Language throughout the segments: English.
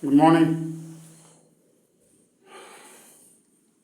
Good morning.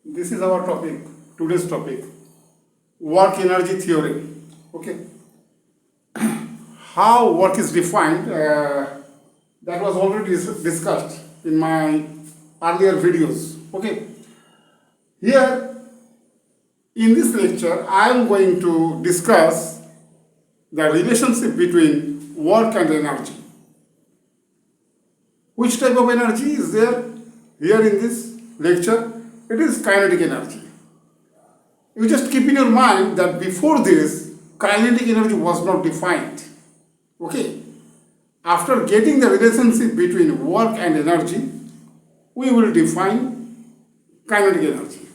This is our topic, today's topic, work energy theorem. Okay. How work is defined, that was already discussed in my earlier videos. Okay. Here, in this lecture, I am going to discuss the relationship between work and energy. Which type of energy is there here in this lecture? It is kinetic energy. You just keep in your mind that before this, kinetic energy was not defined. Okay? After getting the relationship between work and energy, we will define kinetic energy.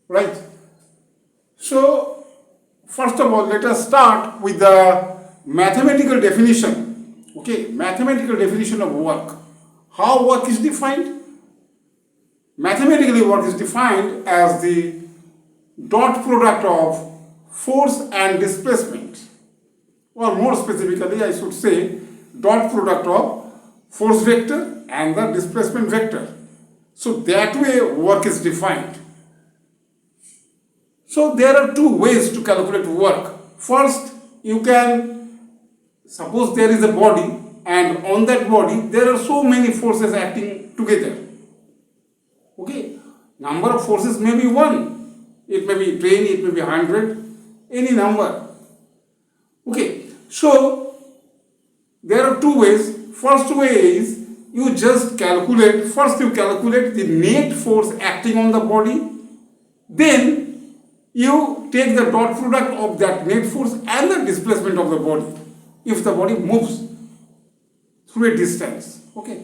Right? So, first of all, let us start with the mathematical definition. Okay? Mathematical definition of work. How work is defined? Mathematically, work is defined as the dot product of force and displacement, or more specifically, I should say, dot product of force vector and the displacement vector. So that way work is defined. So there are two ways to calculate work. First, you can suppose there is a body, and on that body there are so many forces acting together. Okay, number of forces may be 1, it may be 10, it may be 100, any number. Okay, so there are two ways. First way is you just calculate, first you calculate the net force acting on the body, then you take the dot product of that net force and the displacement of the body if the body moves through a distance. Okay.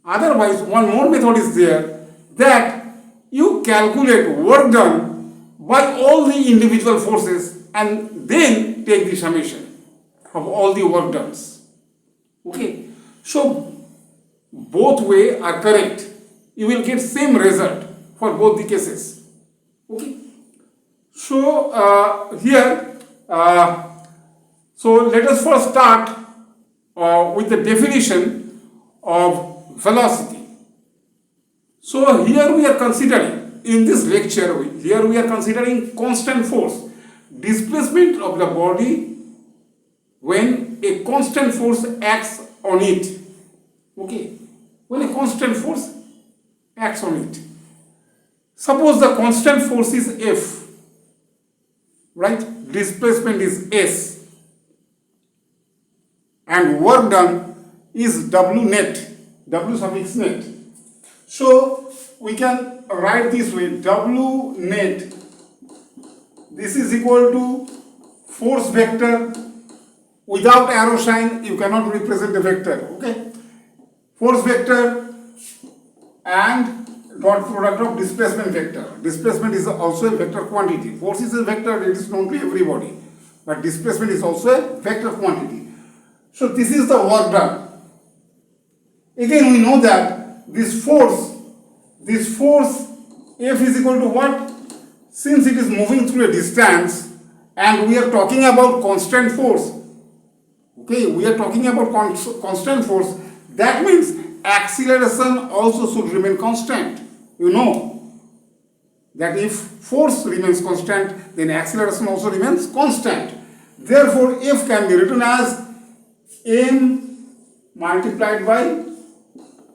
Otherwise, one more method is there that you calculate work done by all the individual forces and then take the summation of all the work done. Okay. So both ways are correct. You will get same result for both the cases. Okay. So here, so let us first start with the definition of velocity. So here we are considering, in this lecture, here we are considering constant force, displacement of the body when a constant force acts on it. Okay, when a constant force acts on it. Suppose the constant force is F, right? Displacement is S. And work done is W net, W suffix net. So we can write this way, W net, this is equal to force vector. Without arrow sign, you cannot represent the vector. Okay, force vector and dot product of displacement vector. Displacement is also a vector quantity. Force is a vector, it is known to everybody, but displacement is also a vector quantity. So this is the work done. Again, we know that this force F is equal to what? Since it is moving through a distance and we are talking about constant force. Okay, we are talking about constant force. That means acceleration also should remain constant. You know that if force remains constant, then acceleration also remains constant. Therefore, F can be written as m multiplied by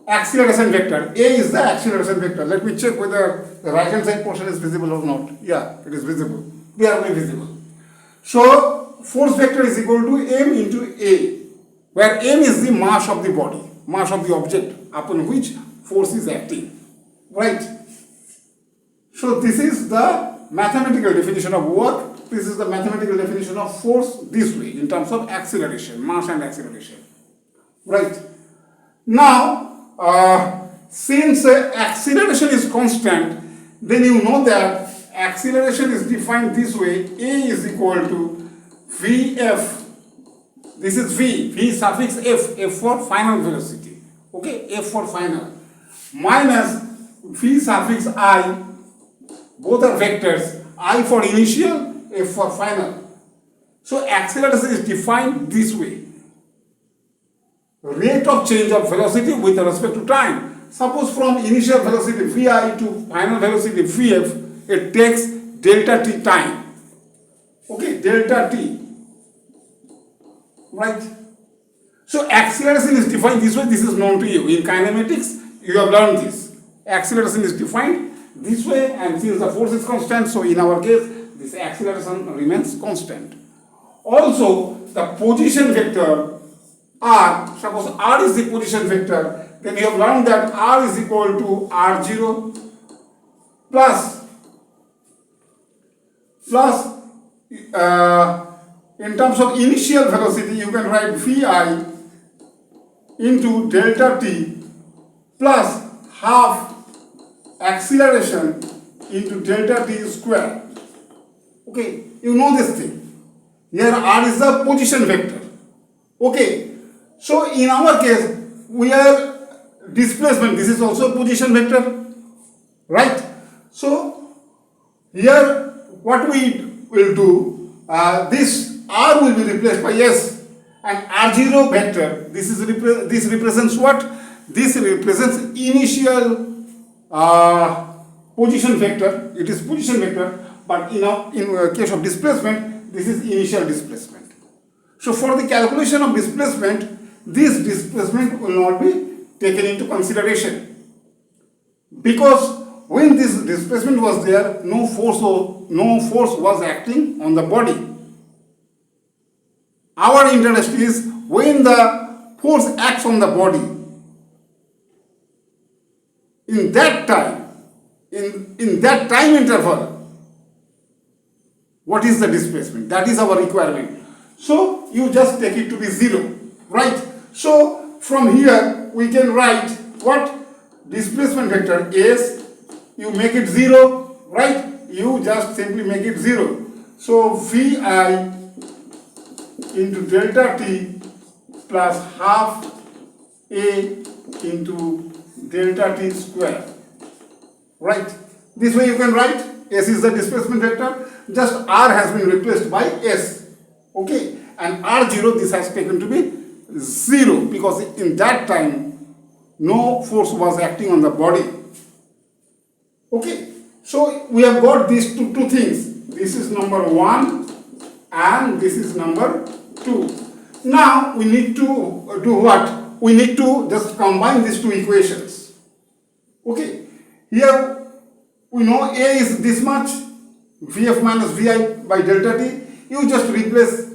acceleration vector. A is the acceleration vector. Let me check whether the right hand side portion is visible or not. Yeah, it is visible. Barely visible. So force vector is equal to m into A, where m is the mass of the body, mass of the object upon which force is acting. Right? So this is the mathematical definition of work. This is the mathematical definition of force this way in terms of acceleration, mass and acceleration. Right. Now, since acceleration is constant, then you know that acceleration is defined this way. A is equal to Vf. This is V suffix F, F for final velocity. Okay, F for final. Minus V suffix I, both are vectors. I for initial, F for final. So acceleration is defined this way. rate of change of velocity with respect to time. Suppose from initial velocity vi to final velocity vf, it takes delta t time. Okay, delta t. Right? So acceleration is defined this way. This is known to you. In kinematics, you have learned this. Acceleration is defined this way, and since the force is constant, so in our case, this acceleration remains constant. Also, the position vector r, suppose r is the position vector, then you have learned that r is equal to r0 plus in terms of initial velocity, you can write vi into delta t plus half acceleration into delta t square. Okay, you know this thing. Here r is the position vector. Okay, so in our case, we are displacement. This is also position vector, right? So here what we will do, this r will be replaced by s, and r0 vector. This represents what? This represents initial position vector. It is position vector, but in case of displacement, this is initial displacement. So for the calculation of displacement, this displacement will not be taken into consideration, because when this displacement was there, no force was acting on the body. Our interest is when the force acts on the body. In that time, in that time interval, what is the displacement? That is our requirement. So you just take it to be 0, right? So from here we can write what? Displacement vector s, you make it 0, right? You just simply make it 0. So vi into delta t plus half a into delta t square, right? This way you can write s is the displacement vector, just r has been replaced by s. Okay, and r0, this has taken to be 0, because in that time no force was acting on the body. Okay, so we have got these two things. This is number 1 and this is number 2. Now we need to do what? We need to just combine these two equations. Okay, here we know a is this much, vf minus vi by delta t. You just replace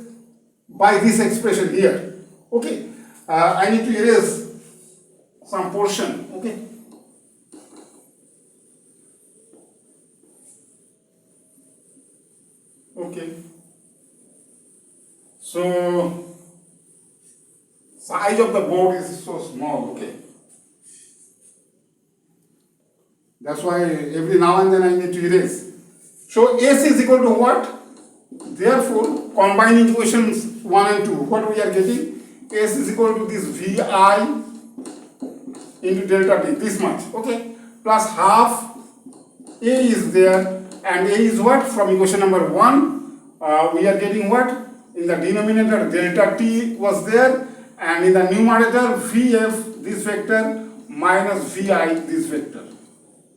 by this expression here. Okay, I need to erase some portion. Okay, so size of the board is so small. Okay, that's why every now and then I need to erase. So s is equal to what? Therefore, combining equations 1 and 2, what we are getting? S is equal to this vi into delta t, this much, okay, plus half a is there, and a is what? From equation number 1, we are getting what? In the denominator, delta t was there, and in the numerator, vf, this vector, minus vi, this vector,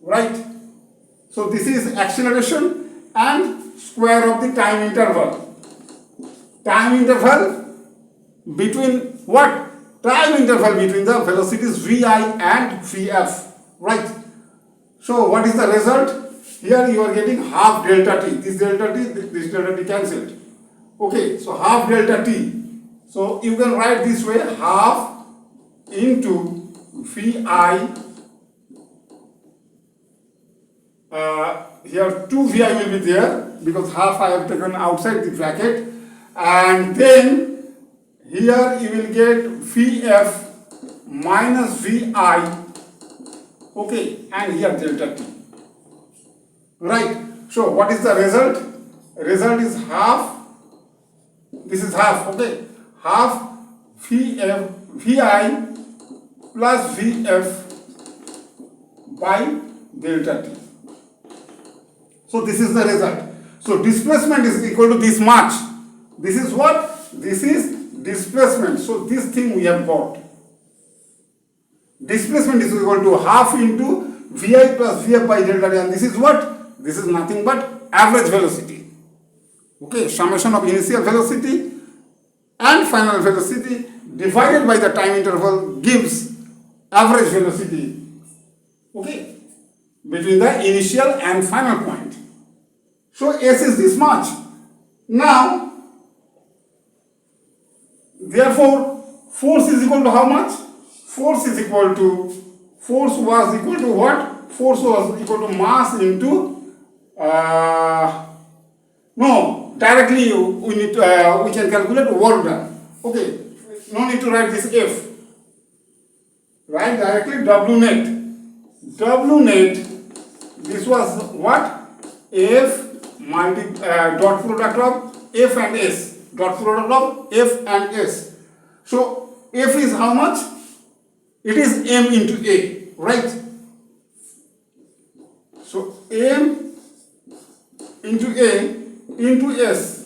right? So this is acceleration and square of the time interval. Time interval between what? Time interval between the velocities vi and vf, right? So what is the result? Here you are getting half delta t. This delta t cancelled. Okay, so half delta t. So you can write this way, half into vi. Here 2 vi will be there because half I have taken outside the bracket, and then here you will get vf minus vi, okay, and here delta t, right? So what is the result? Result is half, this is half, okay, half vf vi plus vf by delta t. So this is the result. So displacement is equal to this much. This is what? This is displacement. So this thing we have got. displacement is equal to half into Vi plus Vf by delta t, and this is what? This is nothing but average velocity. Okay, summation of initial velocity and final velocity divided by the time interval gives average velocity, okay, between the initial and final point. So S is this much. Now, therefore, force is equal to how much? Force was equal to what? Force was equal to mass into directly we can calculate work done. Okay, no need to write this F. Write directly W net. W net, this was what? F dot product of F and S. Dot product of F and S. So F is how much? It is M into A, right? So M into A into S,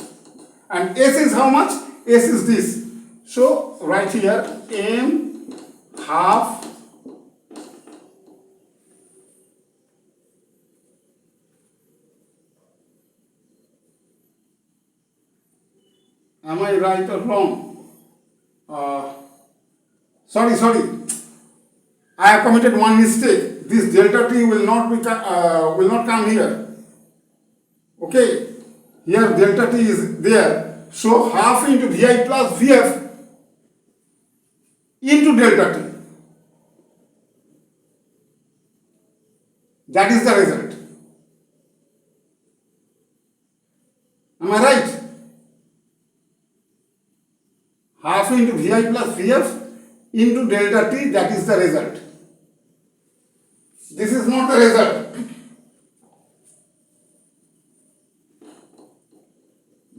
and S is how much? S is this. So right here M half am I right or wrong? Sorry, I have committed one mistake. This delta t will not come here. Okay, here delta t is there. So half into Vi plus Vf into delta t. That is the result. Am I right? Half into Vi plus Vf into delta t, that is the result. This is not the result.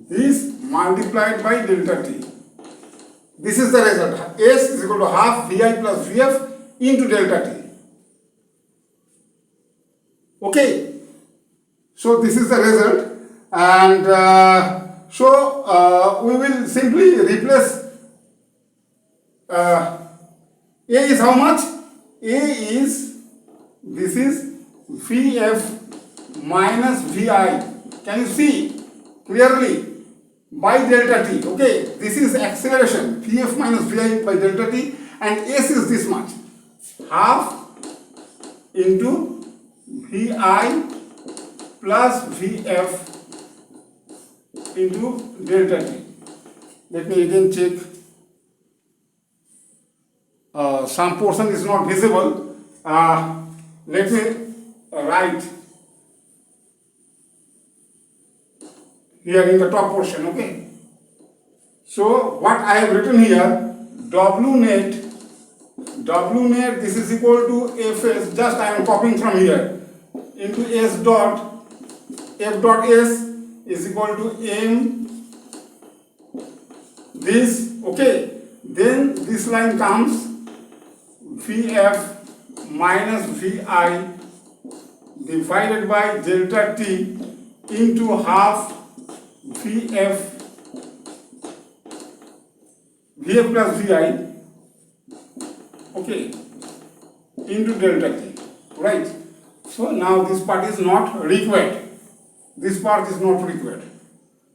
This multiplied by delta t. This is the result. S is equal to half Vi plus Vf into delta t. Okay. So this is the result, and we will simply replace A is how much? This is Vf minus Vi. Can you see clearly? By delta t. Okay, this is acceleration. Vf minus Vi by delta t, and S is this much. Half into Vi plus Vf into delta t. Let me again check. Some portion is not visible. Let me write here in the top portion. Okay. So what I have written here, W net, this is equal to Fs. Just I am copying from here into S dot F dot S is equal to M. This, okay. Then this line comes Vf minus Vi divided by delta t into half Vf plus Vi, okay, into delta t, right? So now this part is not required. This part is not required.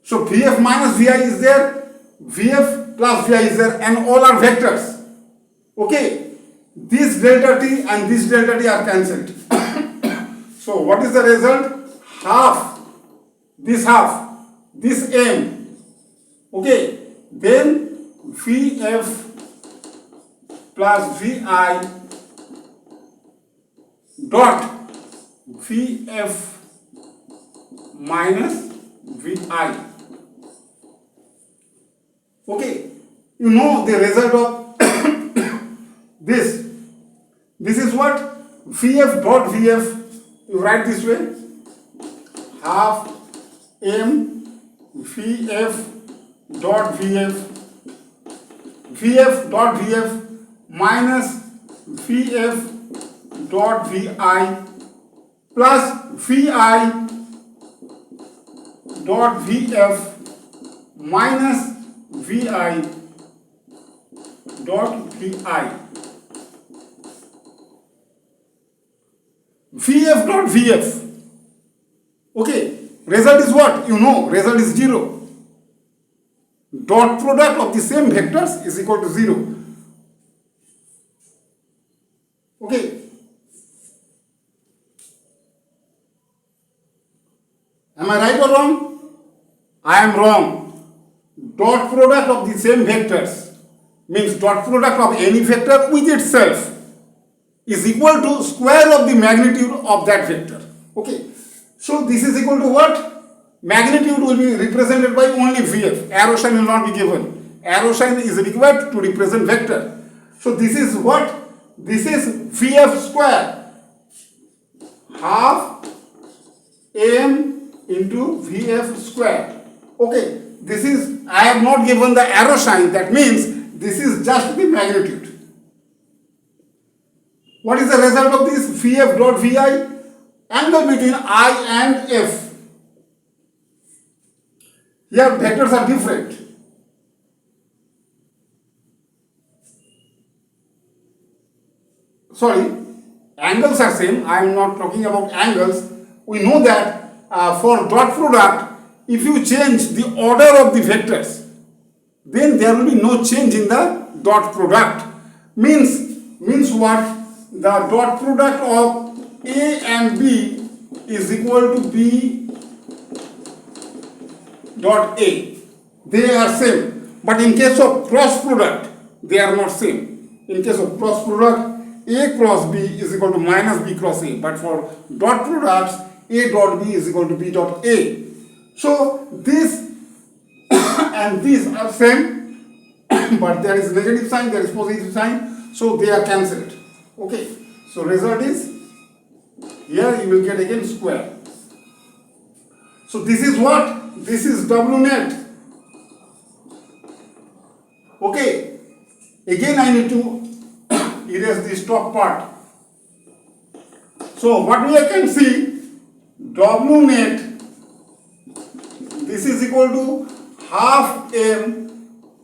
So Vf minus Vi is there, Vf plus Vi is there, and all are vectors. Okay. This delta t and this delta t are cancelled. So what is the result? Half, this M. Okay, then Vf plus Vi dot Vf minus Vi. Okay, you know the result of this. This is what? Vf dot Vf, you write this way, half M Vf dot Vf minus Vf dot Vi plus Vi dot Vf minus Vi dot Vi. Vf dot Vf. Okay, result is what? You know, result is 0. Dot product of the same vectors is equal to 0. Okay. Am I right or wrong? I am wrong. Dot product of the same vectors means dot product of any vector with itself is equal to square of the magnitude of that vector. Okay. So this is equal to what? Magnitude will be represented by only Vf. Arrow sign will not be given. Arrow sign is required to represent vector. So this is what? This is Vf square. Half m into Vf square. Okay. This is, I have not given the arrow sign. That means this is just the magnitude. What is the result of this? Vf dot Vi? Angle between I and F. Here vectors are different. Sorry, angles are same. I am not talking about angles. We know that for dot product, if you change the order of the vectors, then there will be no change in the dot product. Means what? The dot product of A and B is equal to B dot A. They are same. But in case of cross product, they are not same. In case of cross product, A cross B is equal to minus B cross A. But for dot products, A dot B is equal to B dot A. So this and these are same, but there is negative sign, there is positive sign, so they are cancelled. Okay, so result is, here you will get again square. So this is what? This is W net. Okay, again I need to erase this top part. So what we can see, W net, this is equal to half m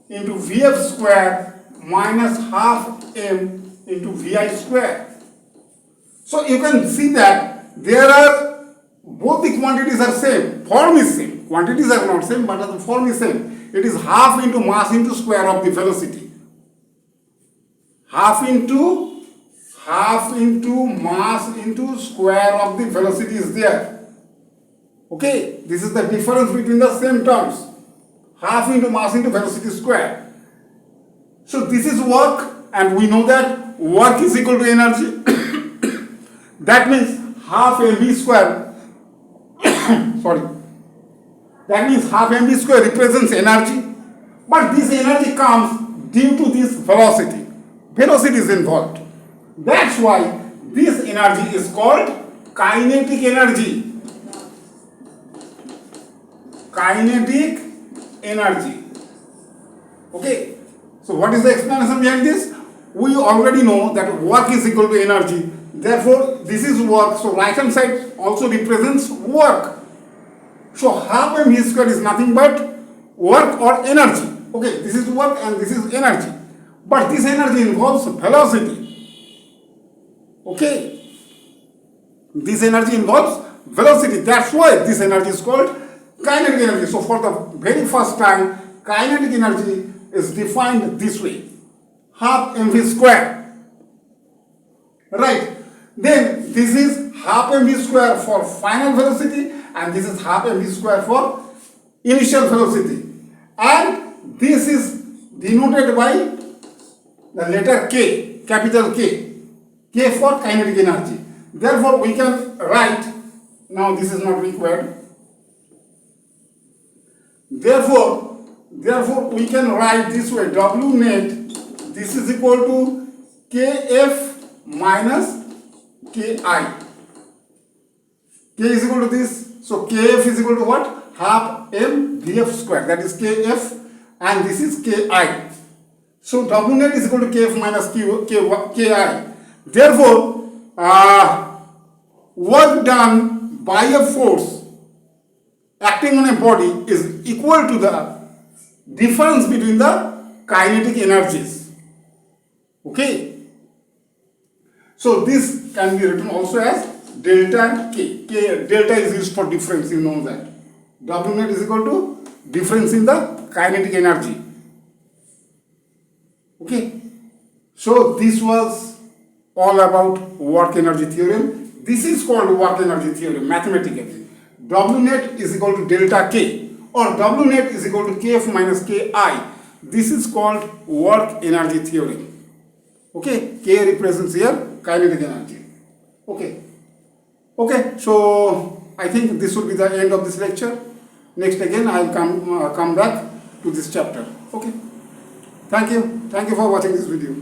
into Vf square minus half m into Vi square. So you can see that there are, both the quantities are same, form is same. Quantities are not same, but the form is same. It is half into mass into square of the velocity. Half into mass into square of the velocity is there. Okay, this is the difference between the same terms. Half into mass into velocity square. So this is work, and we know that work is equal to energy. That means half mv square. Sorry. That means half mv square represents energy. But this energy comes due to this velocity. Velocity is involved. That's why this energy is called kinetic energy. Kinetic energy. Okay. So what is the explanation behind this? We already know that work is equal to energy. Therefore, this is work. So right hand side also represents work. So half mv square is nothing but work or energy. Okay, this is work and this is energy. But this energy involves velocity. Okay. This energy involves velocity. That's why this energy is called kinetic energy. So for the very first time, kinetic energy is defined this way. Half mv square. Right. Then this is half mv square for final velocity and this is half mv square for initial velocity. And this is denoted by the letter K, capital K. K for kinetic energy. Therefore we can write, now this is not required. Therefore we can write this way, W net, this is equal to Kf minus Ki. K is equal to this, so Kf is equal to what? Half m Vf square, that is Kf, and this is Ki. So W net is equal to Kf minus Ki. Therefore, work done by a force acting on a body is equal to the difference between the kinetic energies. Okay. So this can be written also as delta and K. Delta is used for difference, you know that. W net is equal to difference in the kinetic energy. Okay. So this was all about work energy theorem. This is called work energy theorem mathematically. W net is equal to delta K, or W net is equal to Kf minus Ki. This is called work energy theorem. Okay, K represents here kinetic energy. Okay. Okay, so I think this will be the end of this lecture. Next again I will come back to this chapter. Okay. Thank you for watching this video.